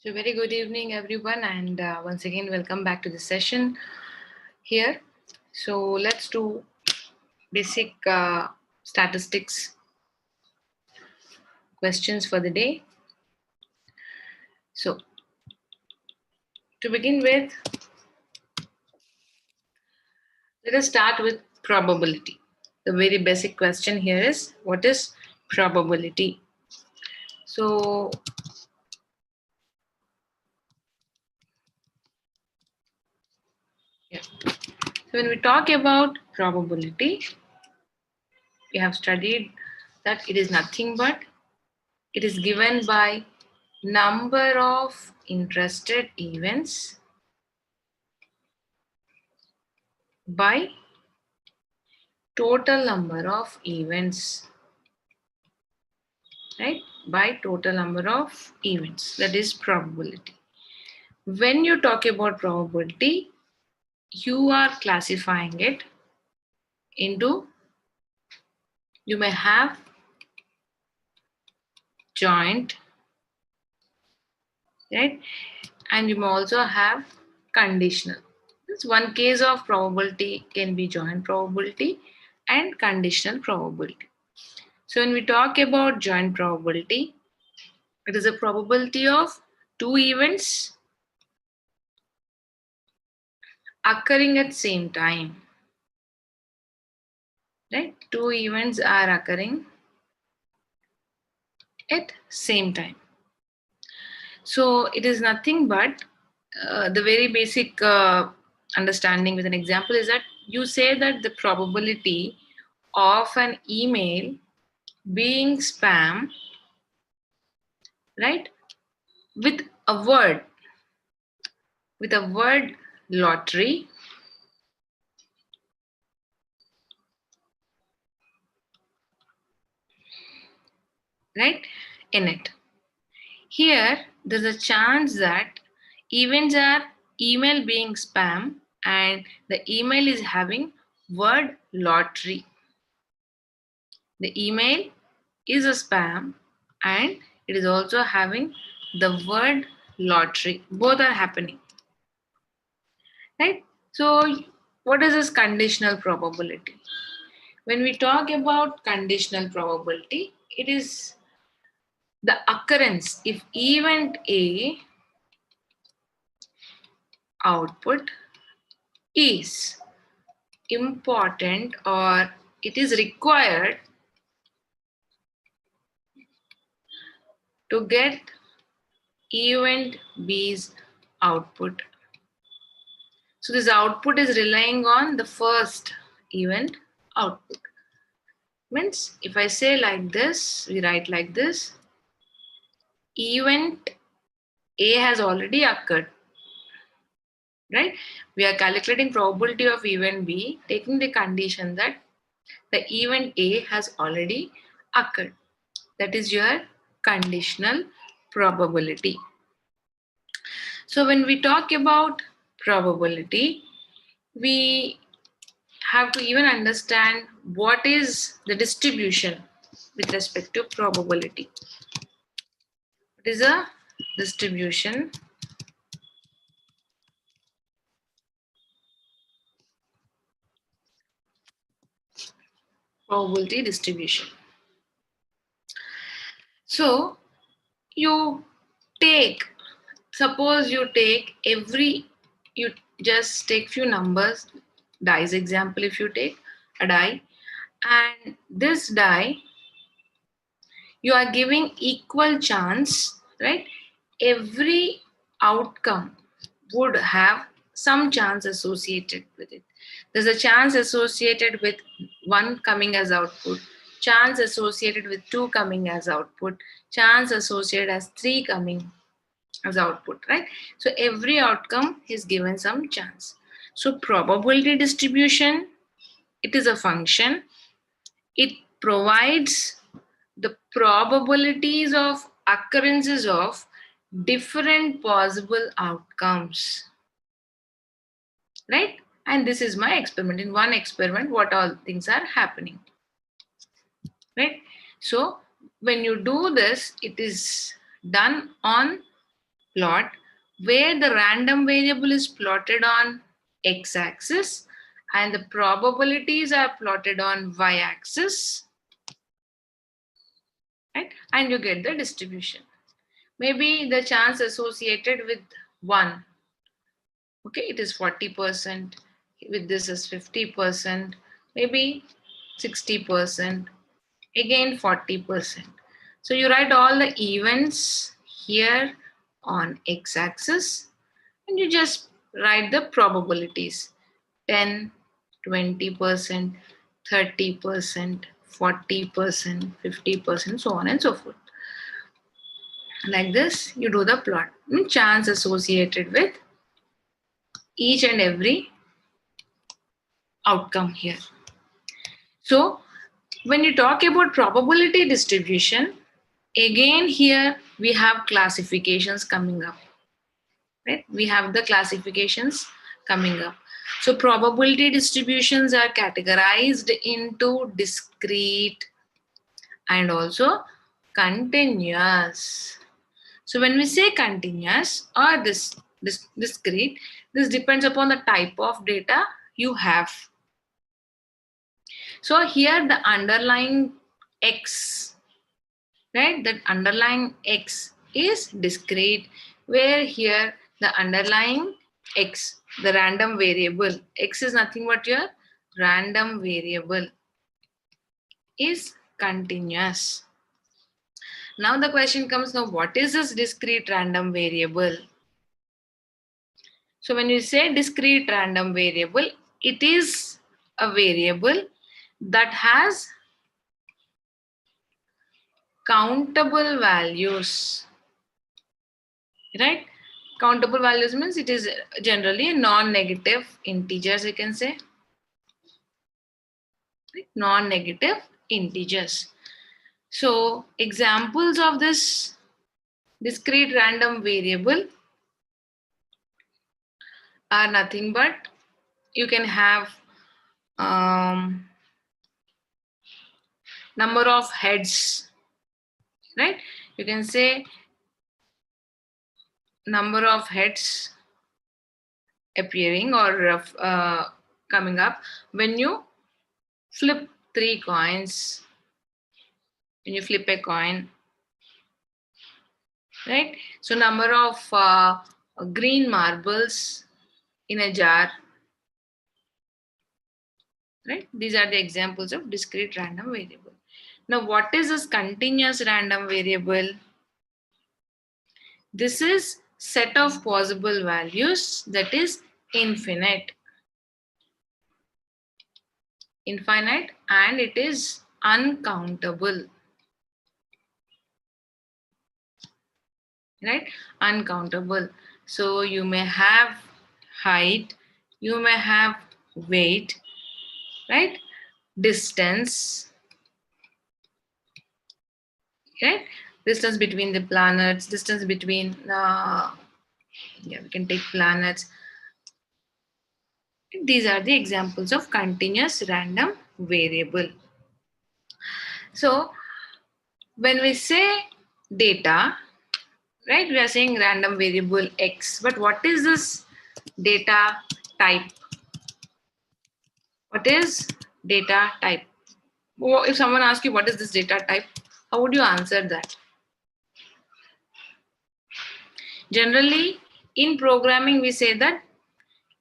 So very good evening everyone, and once again welcome back to the session here. So let's do basic statistics questions for the day. So to begin with, let us start with probability. The very basic question here is, what is probability? So yeah. So when we talk about probability, we have studied that it is nothing but it is given by number of interested events by total number of events, right? By total number of events, that is probability. When you talk about probability, you are classifying it into, you may have joint, right? And you may also have conditional. This one case of probability can be joint probability and conditional probability. So when we talk about joint probability, it is a probability of two events occurring at same time, right? Two events are occurring at same time. So it is nothing but the very basic understanding with an example is that you say that the probability of an email being spam, right, with a word lottery, right, in it. Here there's a chance that events are email being spam and the email is having word lottery. The email is a spam and it is also having the word lottery. Both are happening, right? So what is this conditional probability? When we talk about conditional probability, it is the occurrence if event A output is important or it is required to get event B's output. So this output is relying on the first event output. Means if I say like this, we write like this, event A has already occurred, right? We are calculating probability of event B, taking the condition that the event A has already occurred. That is your conditional probability. So when we talk about probability, we have to even understand what is the distribution with respect to probability. What is a distribution? Probability distribution. So you take, suppose you take you just take few numbers, dice example, if you take a die and this die you are giving equal chance, right? Every outcome would have some chance associated with it. There's a chance associated with 1 coming as output, chance associated with 2 coming as output, chance associated as 3 coming as output, right? So every outcome is given some chance. So probability distribution, it is a function. It provides the probabilities of occurrences of different possible outcomes, right? And this is my experiment. In one experiment, what all things are happening, right? So when you do this, it is done on plot where the random variable is plotted on x-axis and the probabilities are plotted on y-axis, right? And you get the distribution. Maybe the chance associated with 1, okay, it is 40%, with this is 50%, maybe 60%, again 40%. So you write all the events here on x-axis and you just write the probabilities: 10, 20%, 30%, 40%, 50%, so on and so forth. Like this, you do the plot. Chance associated with each and every outcome here. So when you talk about probability distribution, again here we have classifications coming up, right? We have the classifications coming up. So probability distributions are categorized into discrete and also continuous. So when we say continuous or discrete, this depends upon the type of data you have. So here the underlying x, right? That underlying x is discrete, where here the underlying x, the random variable, x is nothing but your random variable, is continuous. Now the question comes, now what is this discrete random variable? So when you say discrete random variable, it is a variable that has countable values, right? Countable values means it is generally non-negative integers, you can say. Non-negative integers. So examples of this discrete random variable are nothing but you can have number of heads, right? You can say number of heads appearing or coming up when you flip 3 coins, when you flip a coin, right? So number of green marbles in a jar, right? These are the examples of discrete random variable. Now what is this continuous random variable? This is set of possible values that is infinite, and it is uncountable, right? Uncountable. So you may have height, you may have weight, right? Distance, right? Distance between the planets, distance between we can take planets. These are the examples of continuous random variable. So when we say data, right, we are saying random variable x, but what is this data type? What is data type? If someone asks you what is this data type, how would you answer that? Generally in programming we say that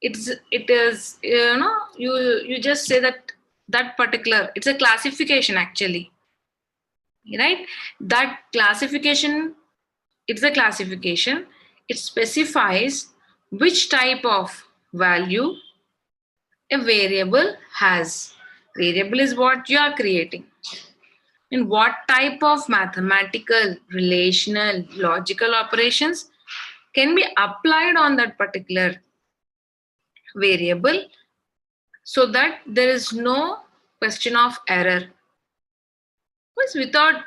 it is you just say that particular, it's a classification actually, right? That classification, it's a classification, it specifies which type of value a variable has. Variable is what you are creating, and what type of mathematical, relational, logical operations can be applied on that particular variable so that there is no question of error. Because without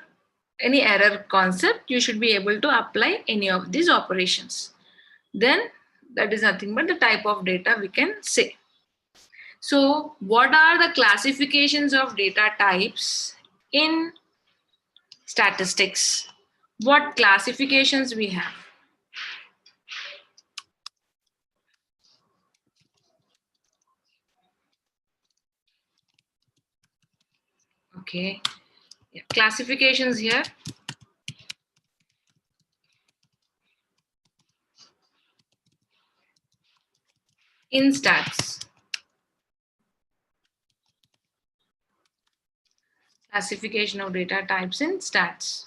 any error concept, you should be able to apply any of these operations. Then that is nothing but the type of data we can say. So what are the classifications of data types in statistics? What classifications we have? Okay. Yeah. Classifications here. In stats. Classification of data types in stats.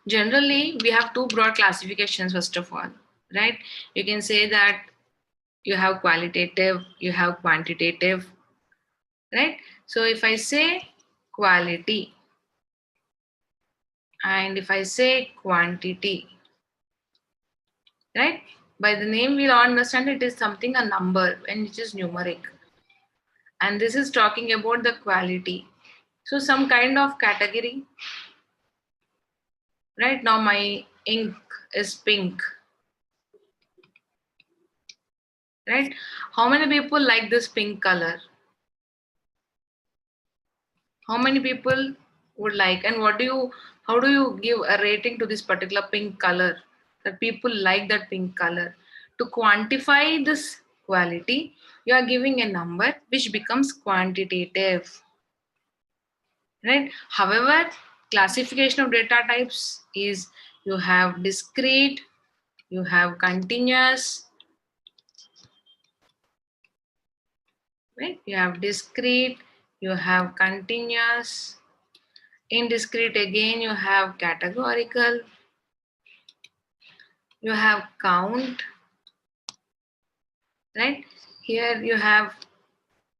Generally, we have two broad classifications first of all, right? You can say that you have qualitative, you have quantitative, right? So if I say quality and if I say quantity, right? By the name we'll understand it is something a number and it is numeric. And this is talking about the quality. So some kind of category, right? Now my ink is pink, right? How many people like this pink color? How many people would like, and how do you give a rating to this particular pink color, that people like that pink color? To quantify this quality, you are giving a number which becomes quantitative, right? However, classification of data types is you have discrete, you have continuous, right? You have discrete, you have continuous. In discrete again, you have categorical, you have count, right? Here you have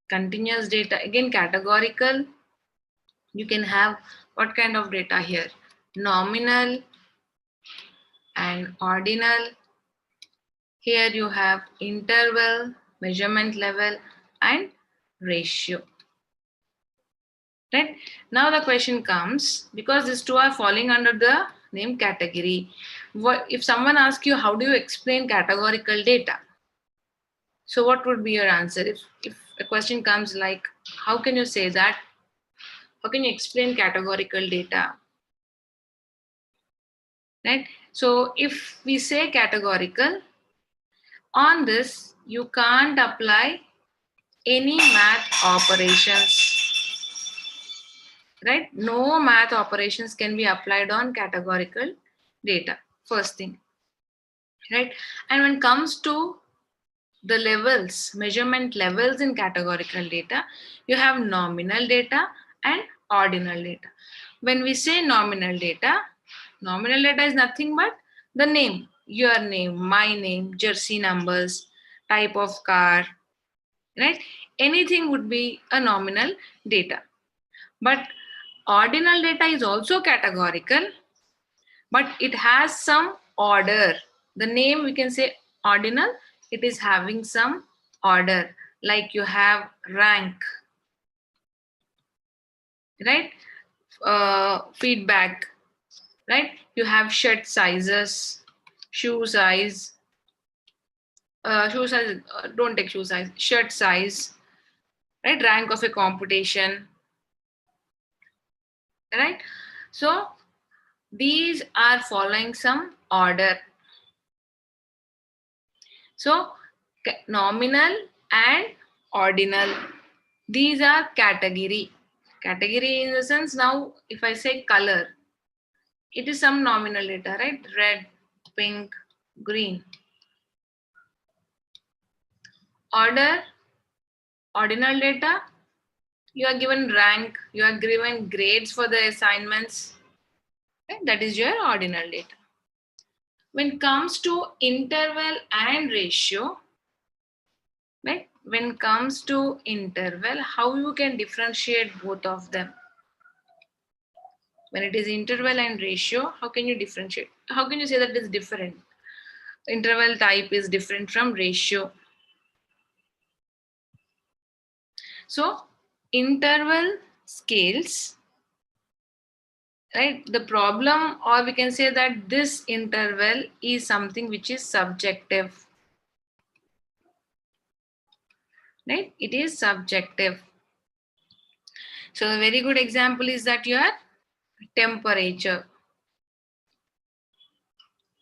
continuous data, again categorical. You can have what kind of data here? Nominal and ordinal. Here you have interval, measurement level, and ratio. Right? Now the question comes, because these two are falling under the name category. What if someone asks you how do you explain categorical data? So what would be your answer? If a question comes like, how can you say that? How can you explain categorical data? Right? So if we say categorical, on this, you can't apply any math operations, right? No math operations can be applied on categorical data, first thing, right? And when it comes to the levels, measurement levels in categorical data, you have nominal data and ordinal data. When we say nominal data is nothing but the name, your name, my name, jersey numbers, type of car, right? Anything would be a nominal data. But ordinal data is also categorical, but it has some order. The name we can say ordinal, it is having some order, like you have rank, right? Feedback, right? You have shirt sizes, shoe size, don't take shoe size, shirt size, right? Rank of a competition, right? So these are following some order. So nominal and ordinal, these are category. Category in the sense, now if I say color, it is some nominal data, right? Red, pink, green. Order, ordinal data, you are given rank, you are given grades for the assignments, right? That is your ordinal data. When it comes to interval and ratio, right? When it comes to interval, how you can differentiate both of them? When it is interval and ratio, how can you differentiate? How can you say that it is different? Interval type is different from ratio. So interval scales, right? The problem, or we can say that this interval is something which is subjective, right? It is subjective. So a very good example is that your temperature,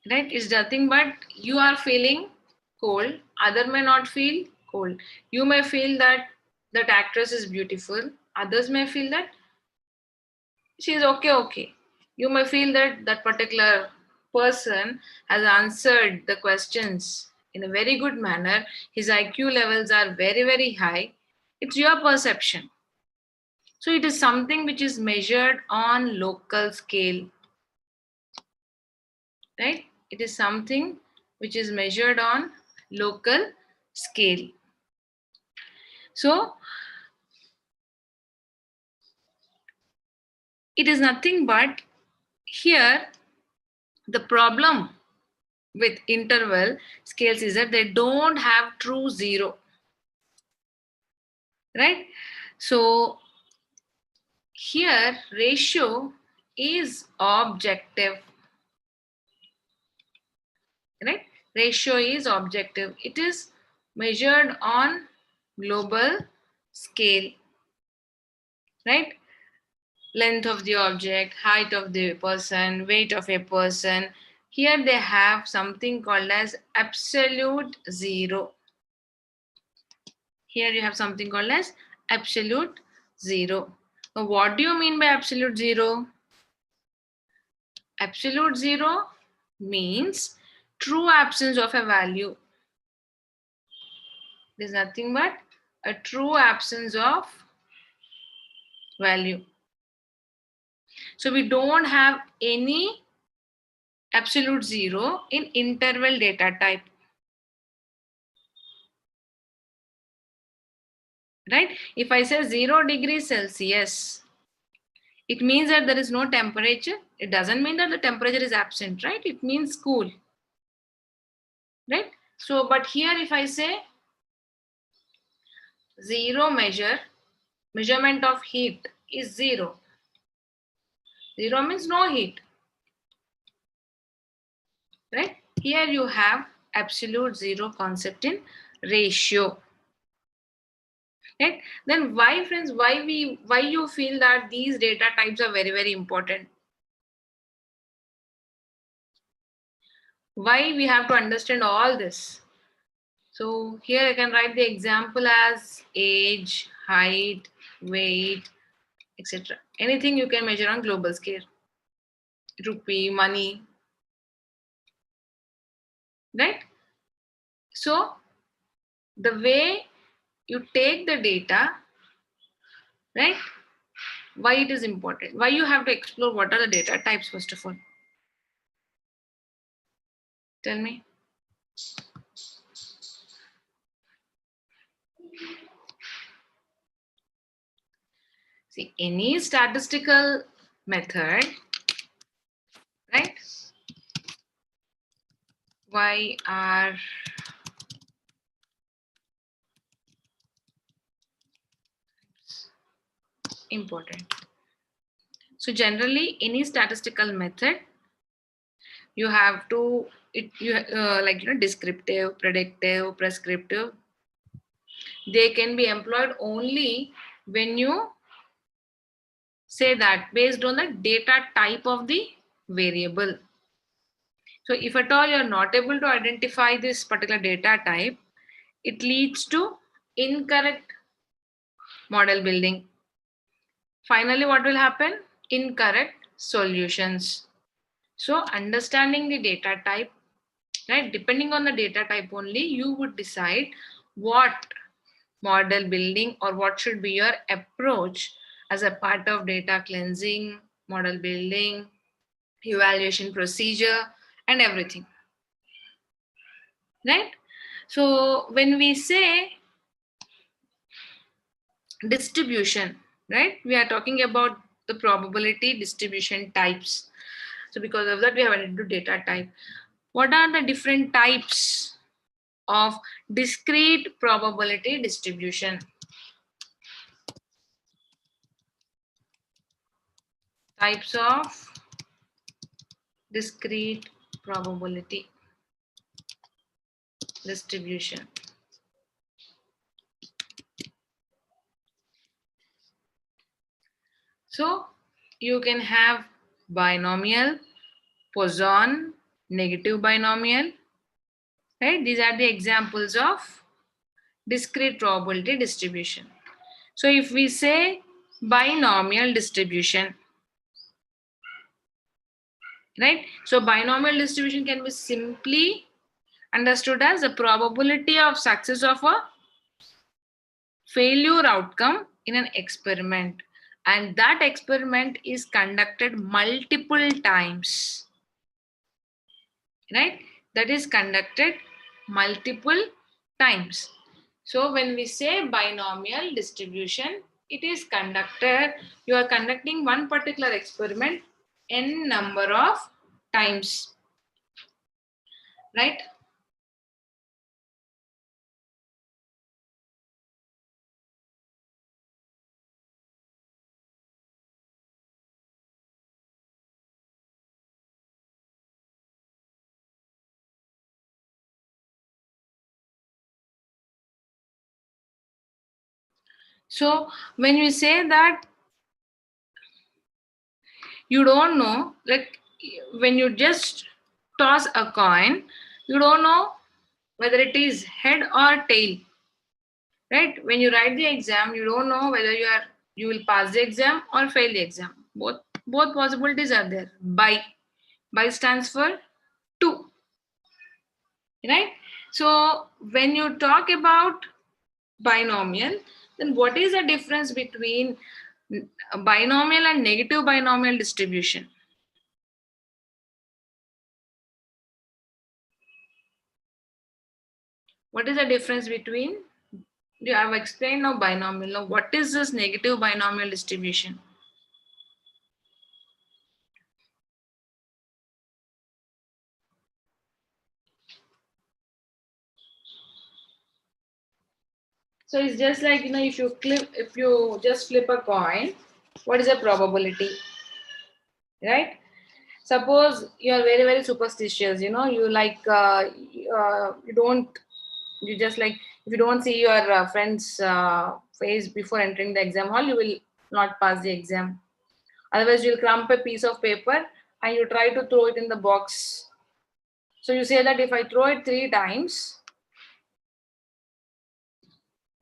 right? It's nothing but you are feeling cold, other may not feel cold. You may feel that that actress is beautiful. Others may feel that she is okay. You may feel that that particular person has answered the questions in a very good manner. His IQ levels are very high. It's your perception. So it is something which is measured on local scale, right? It is something which is measured on local scale. So it is nothing but here the problem with interval scales is that they don't have true zero, right? So here ratio is objective, right? Ratio is objective. It is measured on global scale, right? Length of the object, height of the person, weight of a person. Here they have something called as absolute zero. Here you have something called as absolute zero. Now, what do you mean by absolute zero? Absolute zero means true absence of a value. It is nothing but a true absence of value. So we don't have any absolute zero in interval data type. Right? If I say 0 degrees Celsius, it means that there is no temperature. It doesn't mean that the temperature is absent, right? It means cool, right? So, but here if I say zero measurement of heat is zero. Zero means no heat, right? Here you have absolute zero concept in ratio. Right? Then why, friends, why you feel that these data types are very important? Why we have to understand all this? So here I can write the example as age, height, weight, etc. Anything you can measure on global scale. Rupee, money, right? So the way you take the data, right? Why it is important? Why you have to explore what are the data types first of all? Tell me. See, any statistical method, right? Why are important? So generally, any statistical method, you have to descriptive, predictive, prescriptive. They can be employed only when you say that based on the data type of the variable. So if at all you're not able to identify this particular data type, it leads to incorrect model building. Finally, what will happen? Incorrect solutions. So understanding the data type, right? Depending on the data type only, you would decide what model building or what should be your approach as a part of data cleansing, model building, evaluation procedure, and everything. Right? So when we say distribution, right? We are talking about the probability distribution types. So because of that, we have added to data type. What are the different types of discrete probability distribution? Types of discrete probability distribution. So you can have binomial, Poisson, negative binomial, right? These are the examples of discrete probability distribution. So if we say binomial distribution, right? So binomial distribution can be simply understood as the probability of success of a failure outcome in an experiment, and that experiment is conducted multiple times, right? That is conducted multiple times. So when we say binomial distribution, it is conducted, you are conducting one particular experiment n number of times, right? So when you say that you don't know, like when you just toss a coin, you don't know whether it is head or tail, right? When you write the exam, you don't know whether you will pass the exam or fail the exam. Both possibilities are there. By stands for two, right? So when you talk about binomial, then what is the difference between binomial and negative binomial distribution? What is the difference between, I have explained now binomial. Now what is this negative binomial distribution? So it's just like, if you just flip a coin, what is the probability, right? Suppose you are very very superstitious, you like you don't, you just like, if you don't see your friend's face before entering the exam hall, you will not pass the exam. Otherwise you'll crump a piece of paper and you try to throw it in the box. So you say that if I throw it 3 times,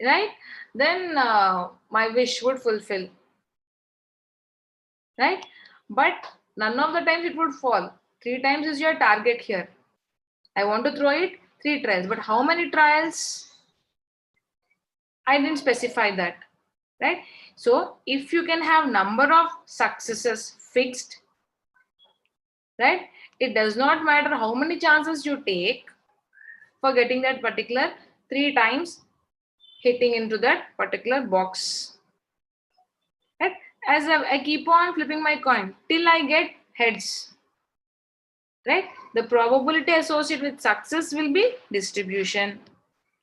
right, then my wish would fulfill, right? But none of the times it would fall. 3 times is your target here. I want to throw it 3 trials, but how many trials? I didn't specify that, right? So if you can have number of successes fixed, right, it does not matter how many chances you take for getting that particular 3 times hitting into that particular box, right? As I keep on flipping my coin till I get heads, right? The probability associated with success will be distribution.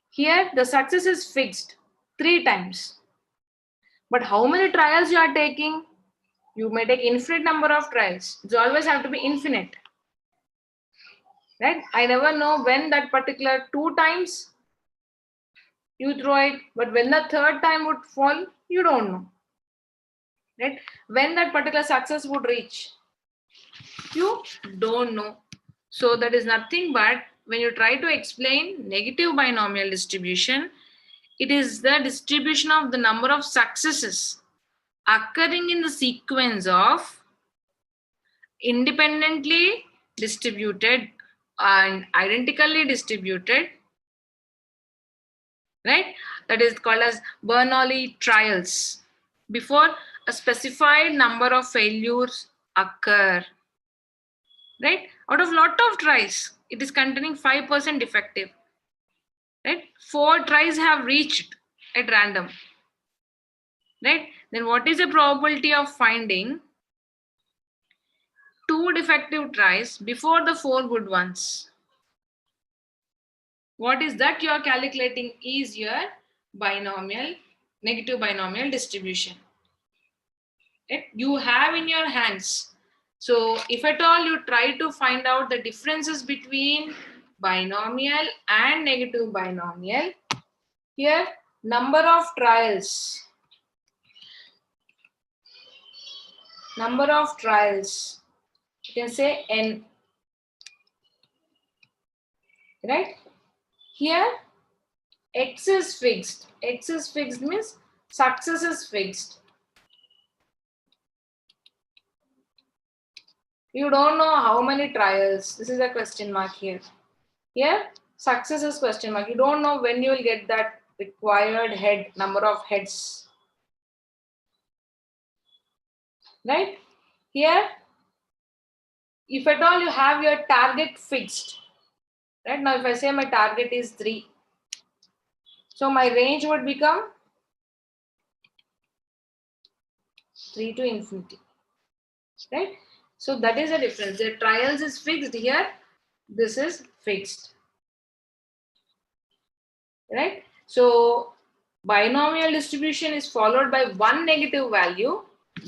Here the success is fixed 3 times, but how many trials you are taking, you may take infinite number of trials. It's always have to be infinite, right? I never know when that particular 2 times you throw it, but when the third time would fall, you don't know, right? When that particular success would reach, you don't know. So that is nothing but, when you try to explain negative binomial distribution, it is the distribution of the number of successes occurring in the sequence of independently distributed and identically distributed, right? That is called as Bernoulli trials before a specified number of failures occur, right? Out of lot of tries, it is containing 5% defective, right? 4 tries have reached at random, right? Then what is the probability of finding 2 defective tries before the 4 good ones? What is that you are calculating is your binomial, negative binomial distribution. Right? You have in your hands. So if at all you try to find out the differences between binomial and negative binomial, here number of trials, you can say n, right? Here x is fixed. X is fixed means success is fixed. You don't know how many trials. This is a question mark here. Here, success is question mark. You don't know when you will get that required number of heads. Right? Here, if at all you have your target fixed. Right? Now, if I say my target is 3. So, my range would become 3 to infinity. Right? So, that is the difference. The trials is fixed here. This is fixed. Right? So, binomial distribution is followed by one negative value.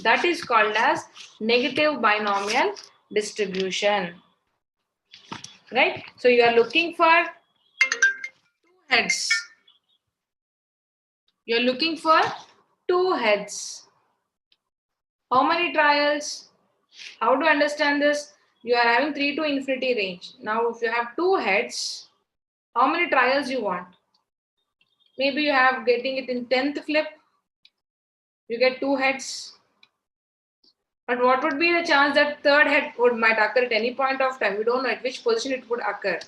That is called as negative binomial distribution. Right? So, you are looking for 2 heads. You are looking for 2 heads. How many trials? How to understand this? You are having 3 to infinity range. Now, if you have 2 heads, how many trials you want? Maybe you have getting it in 10th flip. You get 2 heads. But what would be the chance that third head might occur at any point of time? We don't know at which position it would occur.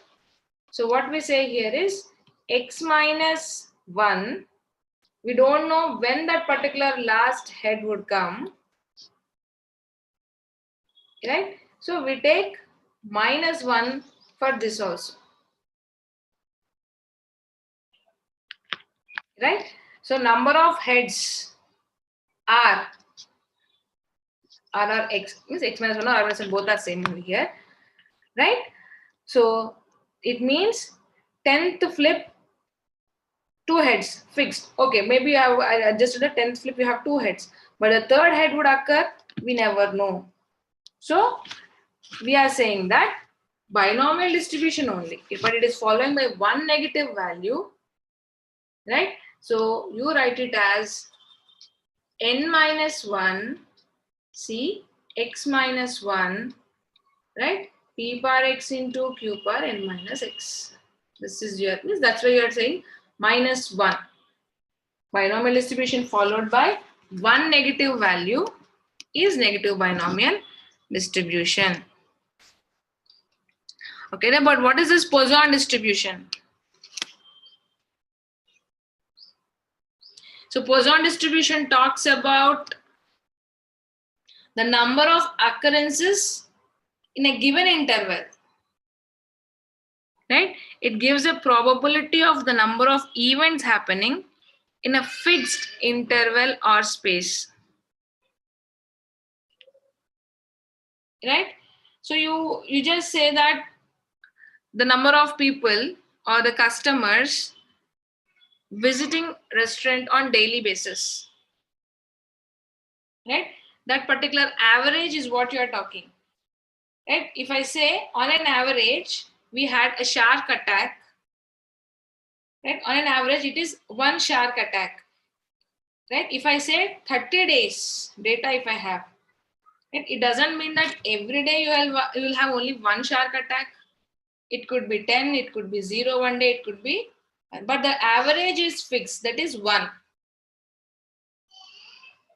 So what we say here is x minus 1. We don't know when that particular last head would come. Right? So we take minus 1 for this also. Right? So number of heads are x, means x minus 1 or r minus 1, both are same over here. Right? So it means 10th flip, 2 heads fixed. Okay, maybe you have adjusted the 10th flip, you have 2 heads. But the third head would occur, we never know. So we are saying that binomial distribution only, but it is following by one negative value. Right? So you write it as n minus 1, see, x minus 1, right? P bar x into q bar n minus x. This is your, means that's why you are saying minus 1. Binomial distribution followed by one negative value is negative binomial distribution. Okay, but what is this Poisson distribution? So Poisson distribution talks about the number of occurrences in a given interval. Right? It gives a probability of the number of events happening in a fixed interval or space. Right? So you just say that the number of people or the customers visiting restaurant on daily basis. Right? That particular average is what you are talking. Right? If I say on an average, we had a shark attack. Right? On an average, it is 1 shark attack. Right? If I say 30 days data, if I have, right? It doesn't mean that every day you will have only 1 shark attack. It could be 10, it could be 0 one day, it could be, but the average is fixed, that is 1.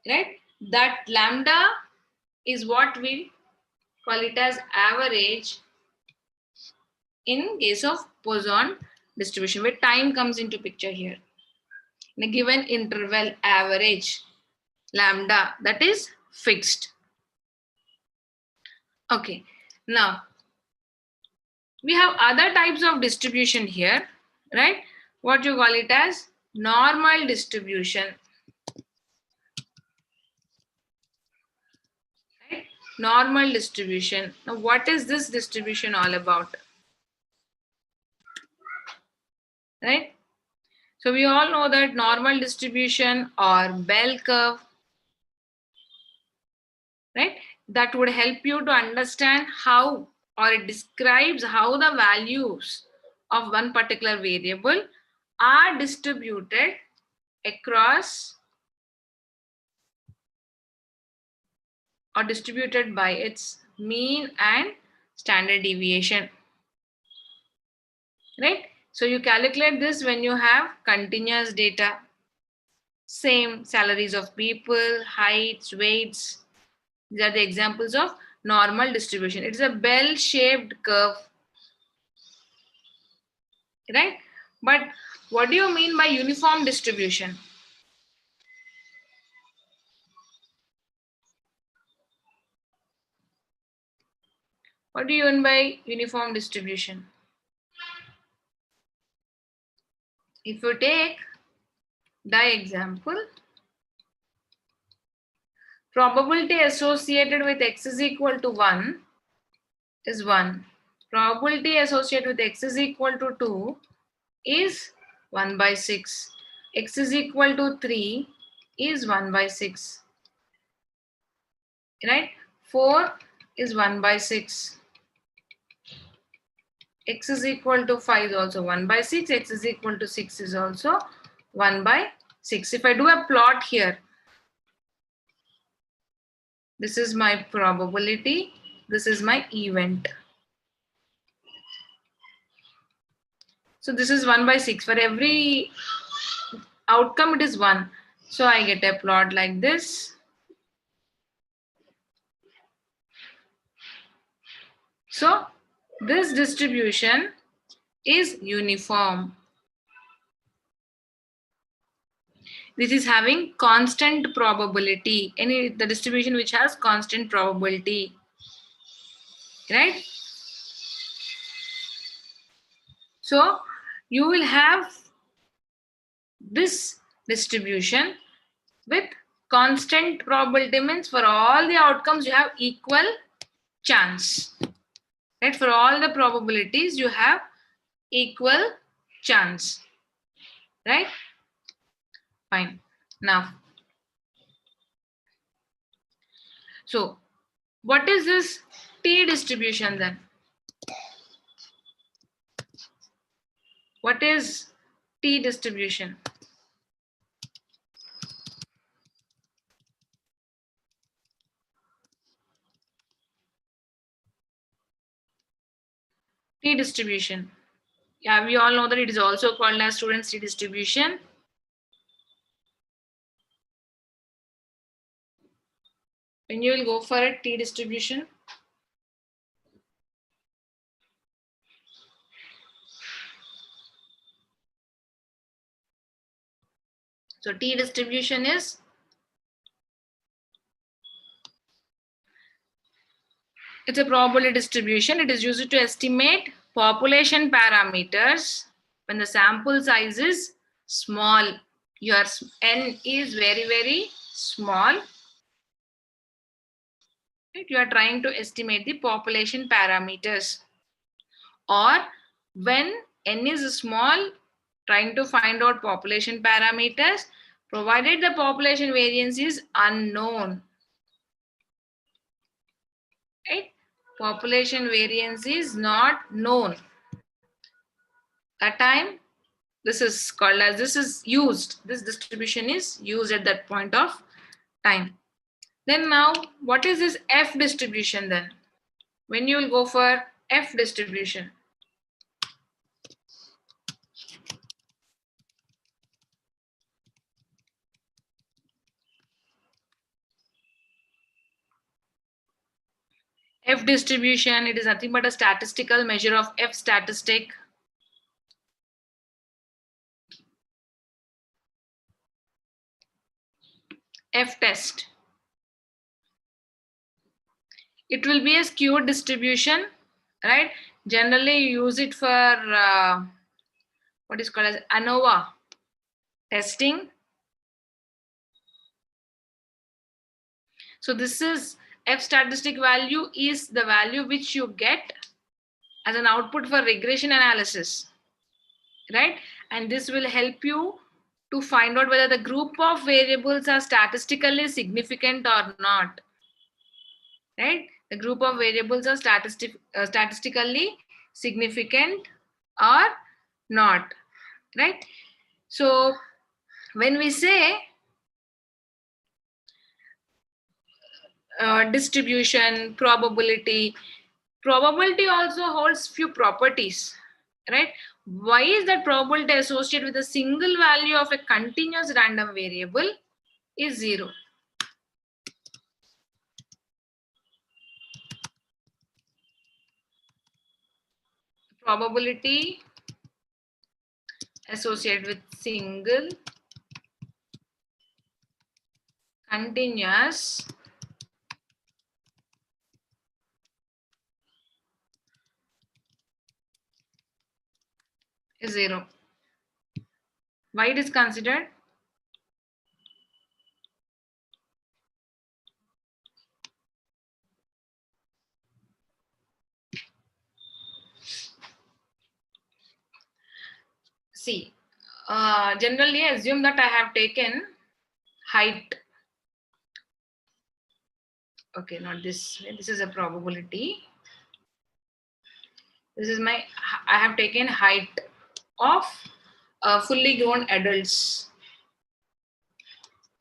Right? That lambda is what we call it as average in case of Poisson distribution, where time comes into picture here. In a given interval, average lambda, that is fixed. Okay, now we have other types of distribution here, right? What you call it as normal distribution. Right? Normal distribution. Now, what is this distribution all about? Right? So we all know that normal distribution or bell curve, right? That would help you to understand how, or it describes how the values of one particular variable are distributed across or distributed by its mean and standard deviation. Right? So you calculate this when you have continuous data. Same salaries of people, heights, weights. These are the examples of normal distribution. It's a bell-shaped curve, right? But what do you mean by uniform distribution? What do you mean by uniform distribution? If you take the example, probability associated with x is equal to 1 is 1. Probability associated with x is equal to 2 is 1 by 6. X is equal to 3 is 1 by 6. Right? 4 is 1 by 6. X is equal to 5 is also 1 by 6. X is equal to 6 is also 1 by 6. If I do a plot here, this is my probability, this is my event. So this is 1 by 6. For every outcome, it is 1. So I get a plot like this. So this distribution is uniform. This is having constant probability. The distribution which has constant probability, right? So you will have this distribution with constant probability, means for all the outcomes you have equal chance, right? For all the probabilities you have equal chance, right? Fine. Now, so what is this T distribution then? What is T distribution? T distribution. Yeah, we all know that it is also called as students T distribution. When you will go for a T distribution, so T distribution is it's a probability distribution. It is used to estimate population parameters when the sample size is small. Your n is very, very small. Right? You are trying to estimate the population parameters. Or when n is small, trying to find out population parameters, provided the population variance is unknown. Right? Population variance is not known. That time, this is called as, this is used, this distribution is used at that point of time. Then now, what is this F distribution then? When you will go for F distribution, F distribution, it is nothing but a statistical measure of F statistic. F test. It will be a skewed distribution, right? Generally, you use it for what is called as ANOVA testing. So this is F statistic value is the value which you get as an output for regression analysis, right? And this will help you to find out whether the group of variables are statistically significant or not, right? The group of variables are statistically significant or not, right? So when we say distribution, probability also holds few properties, right? Why is that probability associated with a single value of a continuous random variable is 0? Probability associated with single continuous is 0. Why it is considered? See, generally assume that I have taken height. Okay, not this way. This is a probability. This is my, I have taken height of fully grown adults.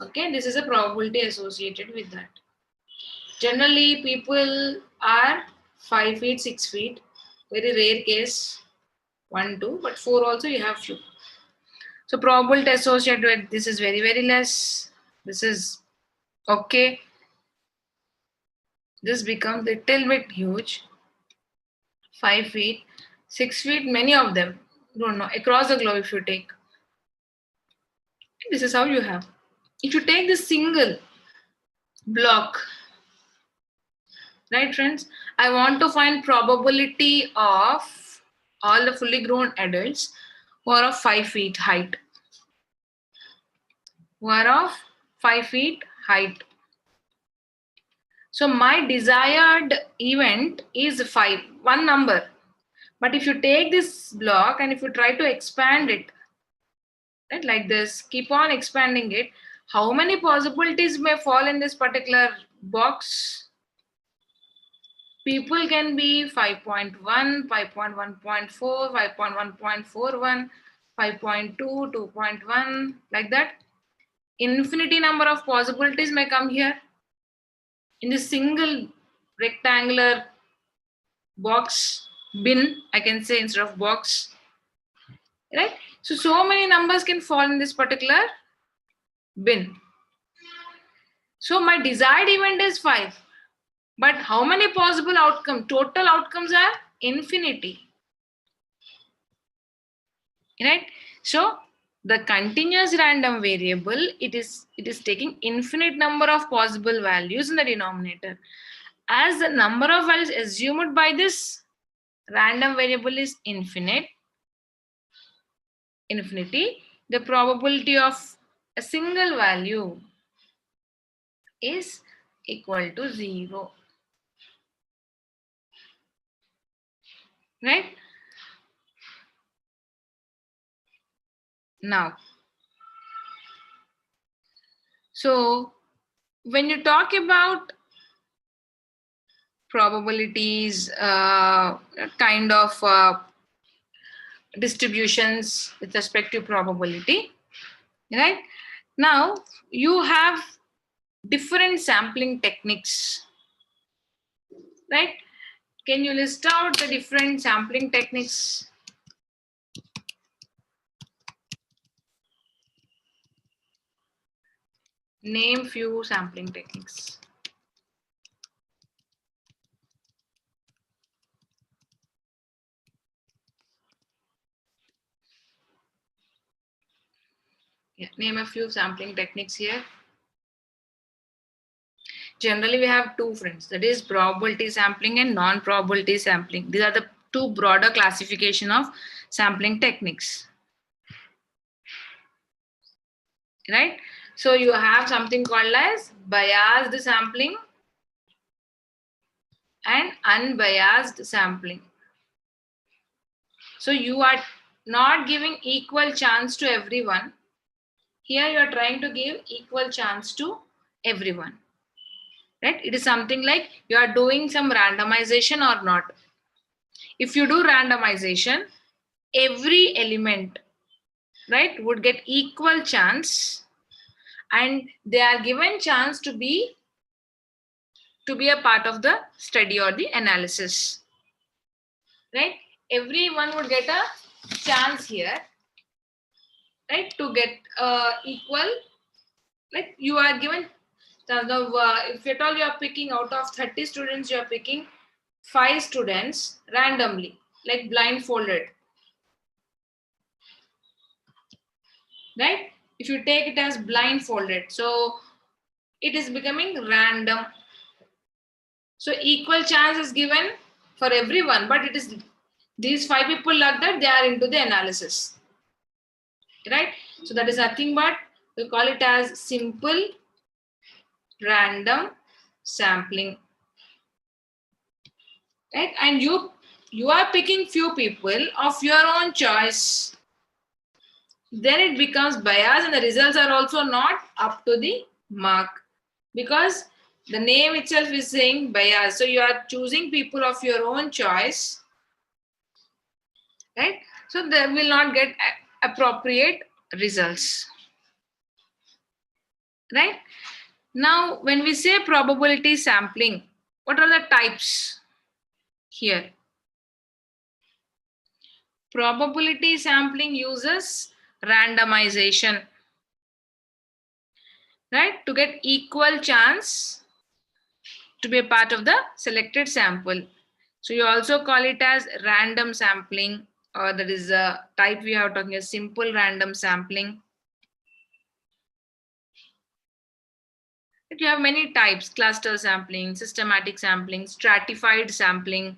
Okay, this is a probability associated with that. Generally, people are 5 feet, 6 feet. Very rare case, 1, 2, but 4 also you have few. So probability associated with this is very, very less. This is okay. This becomes little bit huge. 5 feet, 6 feet, many of them. Don't know. Across the globe, if you take. This is how you have. If you take this single block, right, friends? I want to find probability of all the fully grown adults who are of 5 feet height. Who are of 5 feet height. So my desired event is 5, one number. But if you take this block and if you try to expand it, right, like this, keep on expanding it, how many possibilities may fall in this particular box? People can be 5.1, 5.1.4, 5.1.41, 5.2, 2.1, like that. Infinity number of possibilities may come here in this single rectangular box, bin, I can say instead of box, right? So many numbers can fall in this particular bin. So my desired event is 5. But how many possible outcomes? Total outcomes are infinity. Right? So the continuous random variable, it is taking infinite number of possible values in the denominator. As the number of values assumed by this random variable is infinity, the probability of a single value is equal to 0. Right? Now, so when you talk about probabilities, kind of distributions with respect to probability, right? Now you have different sampling techniques, right? Can you list out the different sampling techniques? Name few sampling techniques. Yeah, name a few sampling techniques here. Generally, we have two, friends. That is probability sampling and non-probability sampling. These are the two broader classification of sampling techniques. Right? So you have something called as biased sampling and unbiased sampling. So you are not giving equal chance to everyone. Here you are trying to give equal chance to everyone. Right? It is something like you are doing some randomization or not. If you do randomization, every element, right, would get equal chance and they are given chance to be a part of the study or the analysis. Right? everyone would get a chance here, right, to get equal, like you are given if at all you are picking out of 30 students, you are picking 5 students randomly, like blindfolded, right? If you take it as blindfolded, so it is becoming random. So equal chance is given for everyone, but it is these 5 people like that they are into the analysis, right? So that is nothing but we call it as simple random sampling, right? And you are picking few people of your own choice, then it becomes bias and the results are also not up to the mark, because the name itself is saying bias. So you are choosing people of your own choice, right? So they will not get appropriate results, right? Now when we say probability sampling, what are the types here? Probability sampling uses randomization, right, to get equal chance to be a part of the selected sample. So you also call it as random sampling, or that is a type we are talking as simple random sampling. But you have many types: cluster sampling, systematic sampling, stratified sampling.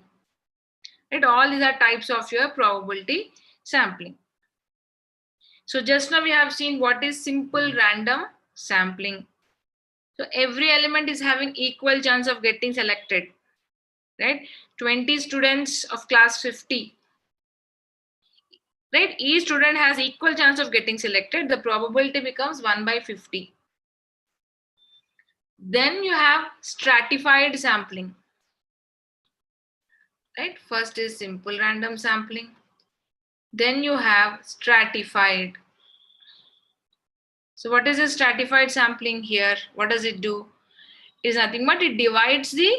Right? All these are types of your probability sampling. So just now we have seen what is simple random sampling. So every element is having equal chance of getting selected, right? 20 students of class 50, right? Each student has equal chance of getting selected. The probability becomes 1 by 50. Then you have stratified sampling, right? First is simple random sampling. Then you have stratified. So what is a stratified sampling here? What does it do? It is nothing but it divides the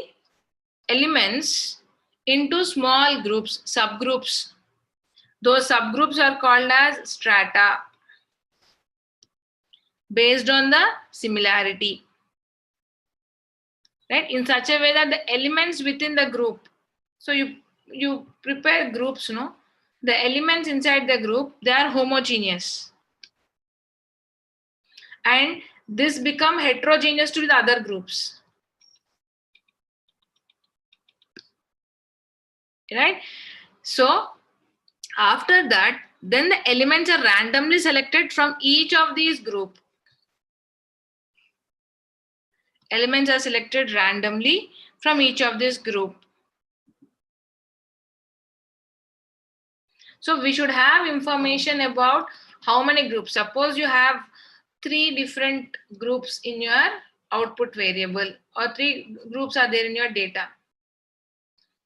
elements into small groups, subgroups. Those subgroups are called as strata based on the similarity, right? In such a way that the elements within the group, so you prepare groups, no? The elements inside the group, they are homogeneous. And this become heterogeneous to the other groups, right? So after that, then the elements are randomly selected from each of these group. Elements are selected randomly from each of this group. So we should have information about how many groups. Suppose you have 3 different groups in your output variable, or 3 groups are there in your data.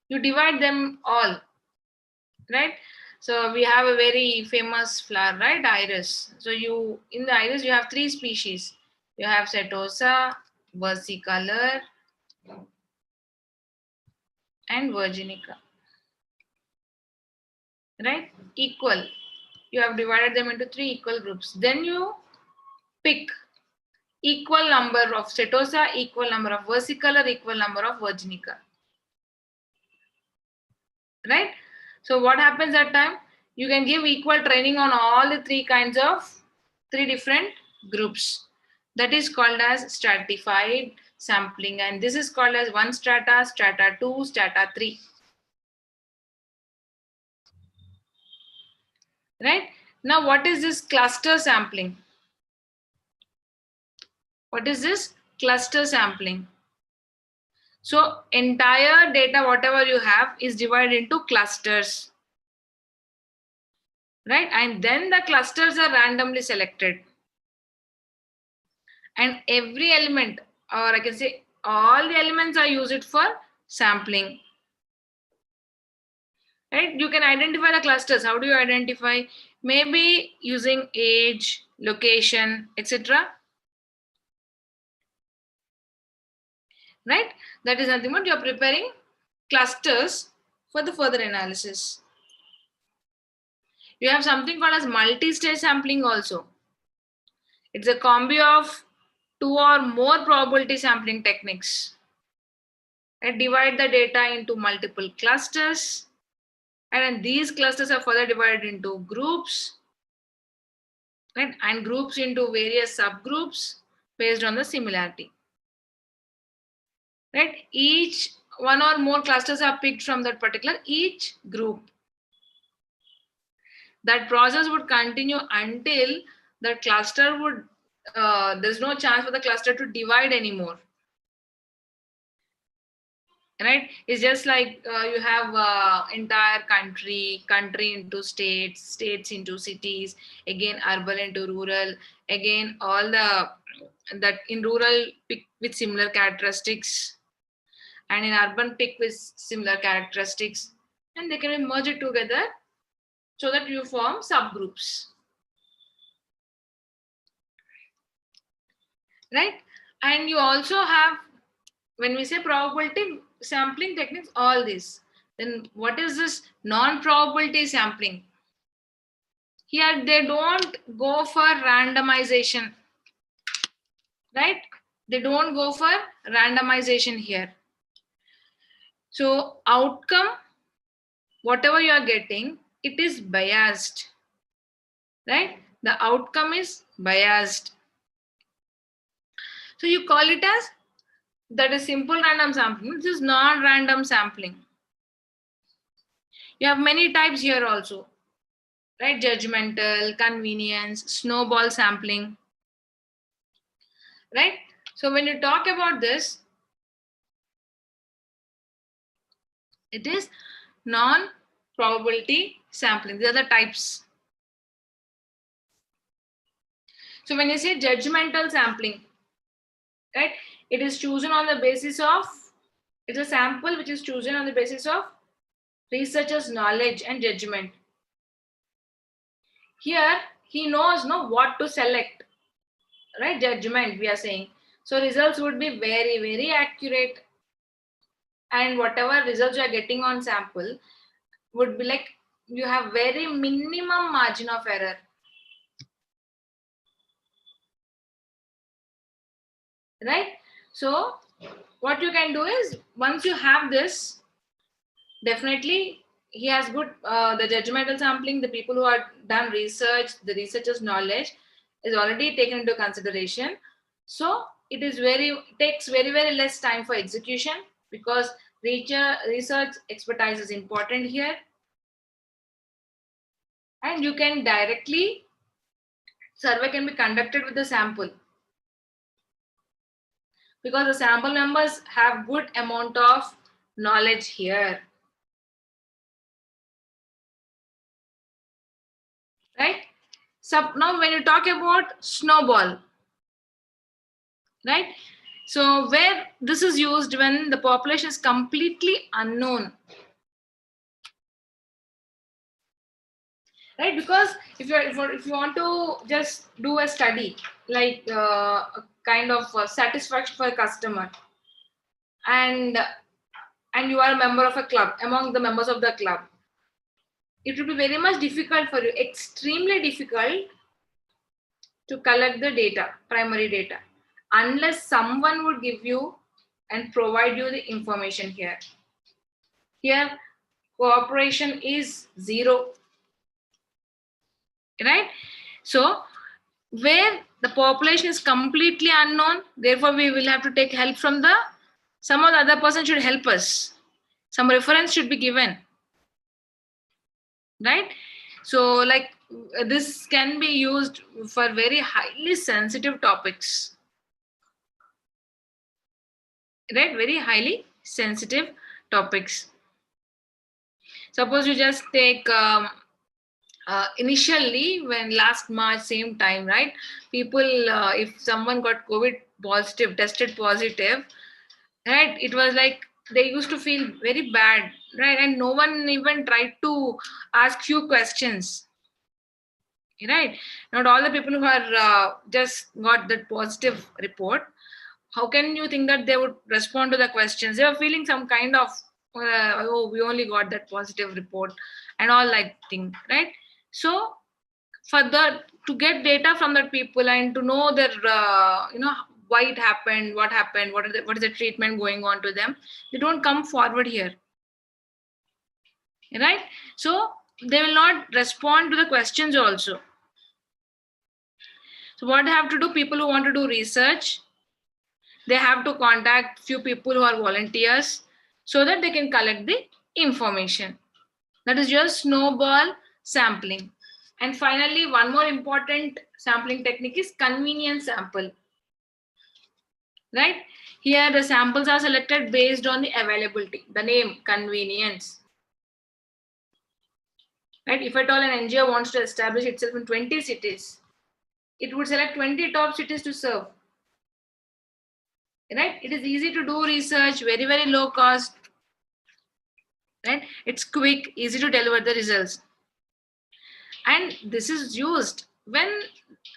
You divide them all, right? So we have a very famous flower, right? Iris. So in the iris you have 3 species. You have setosa, versicolor, and virginica, right? Equal. You have divided them into 3 equal groups. Then you pick equal number of setosa, equal number of versicolor, equal number of virginica, right? So what happens that time? You can give equal training on all the 3 different groups. That is called as stratified sampling, and this is called as 1 strata, strata 2, strata 3, right? Now what is this cluster sampling? What is this cluster sampling? So entire data, whatever you have, is divided into clusters, right? And then the clusters are randomly selected. And every element, or I can say all the elements, are used for sampling, right? You can identify the clusters. How do you identify? Maybe using age, location, etc., right? That is nothing but you're preparing clusters for the further analysis. You have something called as multi-stage sampling also. It's a combo of 2 or more probability sampling techniques. And divide the data into multiple clusters, and then these clusters are further divided into groups, right? And groups into various subgroups based on the similarity. Right? Each one or more clusters are picked from that particular each group. That process would continue until the cluster would, there's no chance for the cluster to divide anymore. Right? It's just like you have entire country into states into cities, again urban into rural, again all the that in rural pick with similar characteristics, and in urban pick with similar characteristics, and they can be merged together so that you form subgroups. Right? And you also have, when we say probability sampling techniques, all this, then what is this non-probability sampling? Here they don't go for randomization, right? They don't go for randomization here. So outcome, whatever you are getting, it is biased, right? The outcome is biased. So you call it as, that is simple random sampling. This is non-random sampling. You have many types here also, right? Judgmental, convenience, snowball sampling, right? So when you talk about this, it is non-probability sampling. These are the types. So when you say judgmental sampling, right, it is chosen on the basis of, it's a sample which is chosen on the basis of researcher's knowledge and judgment. Here he knows what to select, right? Judgment we are saying. So results would be very, very accurate, and whatever results you are getting on sample would be like, you have very minimum margin of error. Right? So what you can do is, once you have this, definitely he has good, the judgmental sampling, the people who are done research, the researcher's knowledge is already taken into consideration. So it is takes very, very less time for execution, because research expertise is important here. And you can directly, survey can be conducted with the sample, because the sample members have good amount of knowledge here. Right? So now when you talk about snowball, right? So where this is used when the population is completely unknown. Right? Because if you want to just do a study, like a kind of satisfaction for a customer, and you are a member of a club, among the members of the club, it will be very much difficult for you, extremely difficult, to collect the data, primary data, unless someone would give you and provide you the information here. Here, cooperation is zero. Right? So, where the population is completely unknown, therefore we will have to take help from some other person should help us. Some reference should be given. Right? So, like, this can be used for very highly sensitive topics. Right? Very highly sensitive topics. Suppose you just take initially, when last March, same time, right? People, if someone got COVID positive, tested positive, right? It was like they used to feel very bad, right? And no one even tried to ask few questions, right? Not all the people who are just got that positive report, how can you think that they would respond to the questions? They were feeling some kind of, oh, we only got that positive report and all, like thing, right? So to get data from that people and to know their why it happened, what happened, what is the treatment going on to them, they don't come forward here, right? So they will not respond to the questions also. So what they have to do, people who want to do research, they have to contact few people who are volunteers so that they can collect the information. That is your snowball sampling. And finally, one more important sampling technique is convenience sample. Right? Here the samples are selected based on the availability, the name, convenience. Right? If at all an NGO wants to establish itself in 20 cities, it would select 20 top cities to serve. Right? It is easy to do research, very, very low cost. Right? It's quick, easy to deliver the results. And this is used when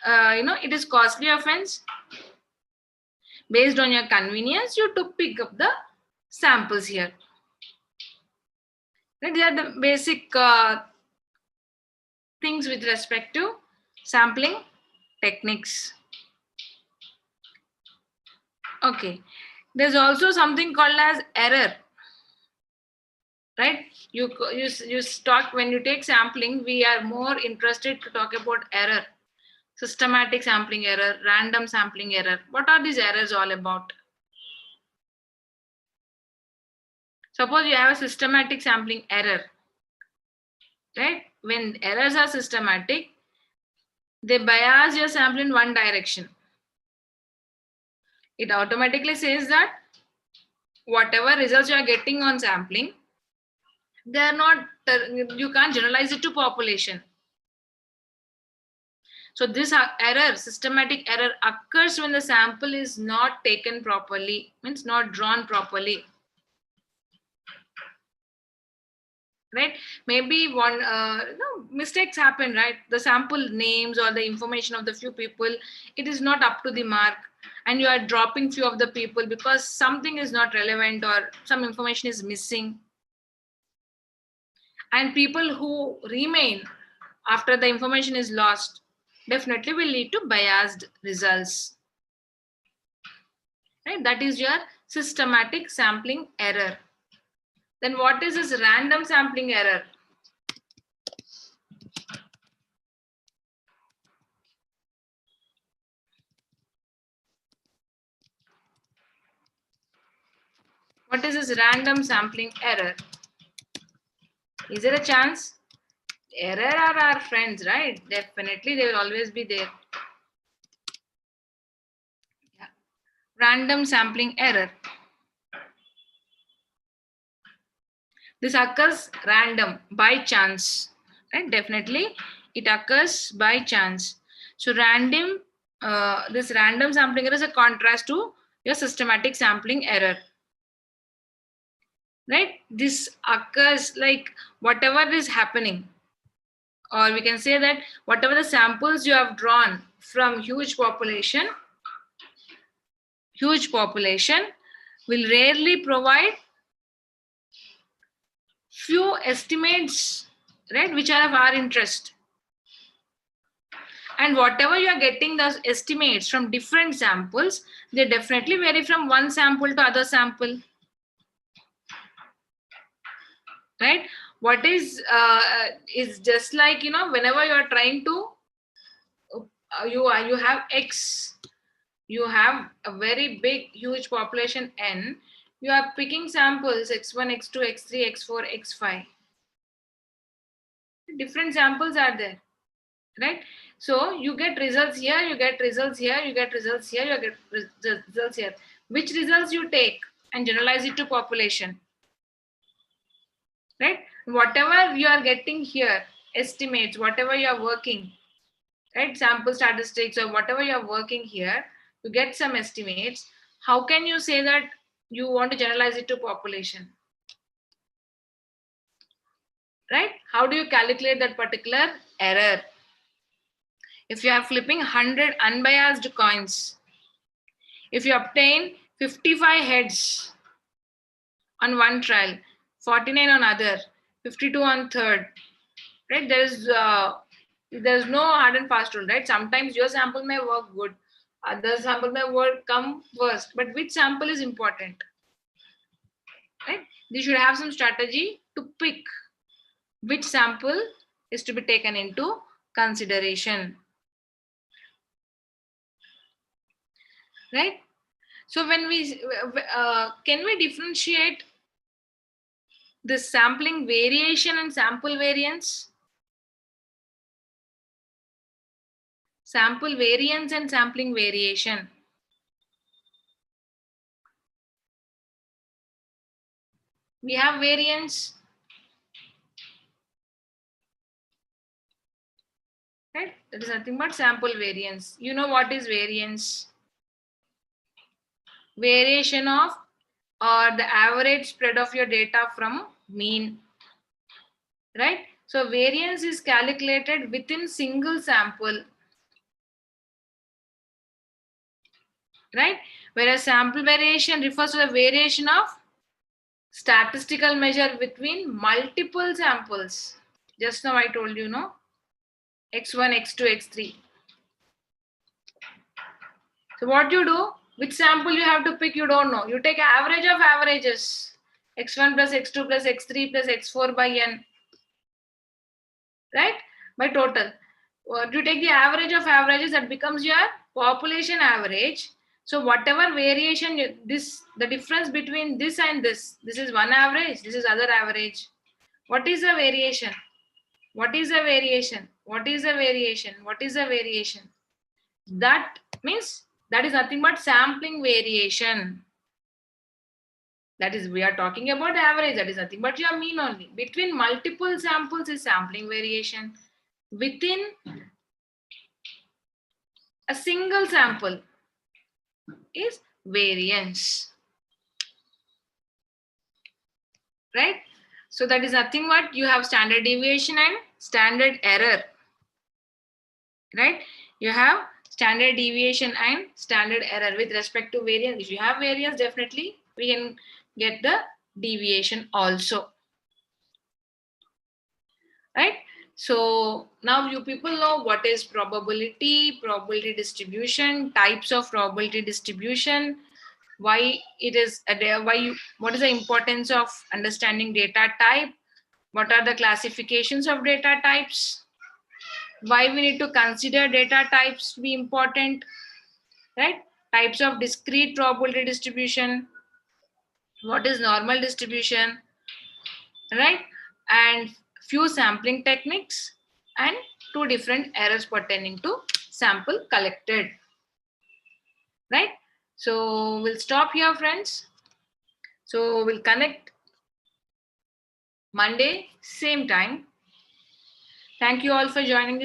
it is costly offense. Based on your convenience, you to pick up the samples here. Right? These are the basic things with respect to sampling techniques. Okay. There's also something called as error. Right? You talk when you take sampling, we are more interested to talk about error. Systematic sampling error, random sampling error. What are these errors all about? Suppose you have a systematic sampling error. Right? When errors are systematic, they bias your sample in one direction. It automatically says that whatever results you are getting on sampling, they are not, you can't generalize it to population. So this error, systematic error, occurs when the sample is not taken properly, means not drawn properly. Right? Maybe one mistakes happen, right? The sample names or the information of the few people, it is not up to the mark, and you are dropping few of the people because something is not relevant or some information is missing. And people who remain after the information is lost definitely will lead to biased results. Right? That is your systematic sampling error. Then what is this random sampling error? What is this random sampling error? Is there a chance? Error are our friends, right? Definitely, they will always be there. Yeah. Random sampling error. This occurs random, by chance, right? Definitely, it occurs by chance. So this random sampling error is a contrast to your systematic sampling error. Right? This occurs like whatever is happening, or we can say that whatever the samples you have drawn from huge population will rarely provide few estimates, right, which are of our interest. And whatever you are getting those estimates from different samples, they definitely vary from one sample to other sample. Right? What is just like, whenever you are trying to, you have X, you have a very big, huge population N, you are picking samples X1, X2, X3, X4, X5. Different samples are there, right? So you get results here, you get results here, you get results here, you get results here. Which results you take and generalize it to population, right? Whatever you are getting here, estimates, whatever you are working, right? Sample statistics or whatever you are working here, you get some estimates. How can you say that you want to generalize it to population? Right? How do you calculate that particular error? If you are flipping 100 unbiased coins, if you obtain 55 heads on one trial, 49 on other, 52 on third, right? There is There's no hard and fast rule, right? Sometimes your sample may work good, other sample may come first, but which sample is important, right? You should have some strategy to pick which sample is to be taken into consideration, right? So when we can we differentiate this sampling variation and sample variance? Sample variance and sampling variation. We have variance, right? That is nothing but sample variance. You know what is variance? Variation of or the average spread of your data from mean, right? So variance is calculated within single sample, right? Whereas sample variation refers to the variation of statistical measure between multiple samples. Just now I told you, no? X1, X2, X3. So what you do, which sample you have to pick, you don't know. You take average of averages. X1 plus X2 plus X3 plus X4 by N, right? By total. You take the average of averages, that becomes your population average. So whatever variation, the difference between this and this is one average, this is other average. What is the variation? What is the variation? What is the variation? What is the variation? That means that is nothing but sampling variation. That is, we are talking about the average. That is nothing but your mean only. Between multiple samples is sampling variation. Within a single sample is variance, right? So that is nothing but you have standard deviation and standard error, right? You have standard deviation and standard error with respect to variance. If you have variance, definitely we can get the deviation also, right? So now you people know what is probability, probability distribution, types of probability distribution, why it is what is the importance of understanding data type, what are the classifications of data types, why we need to consider data types to be important, right? Types of discrete probability distribution, what is normal distribution, right? And few sampling techniques and two different errors pertaining to sample collected, right? So we'll stop here, friends. So we'll connect Monday, same time. Thank you all for joining.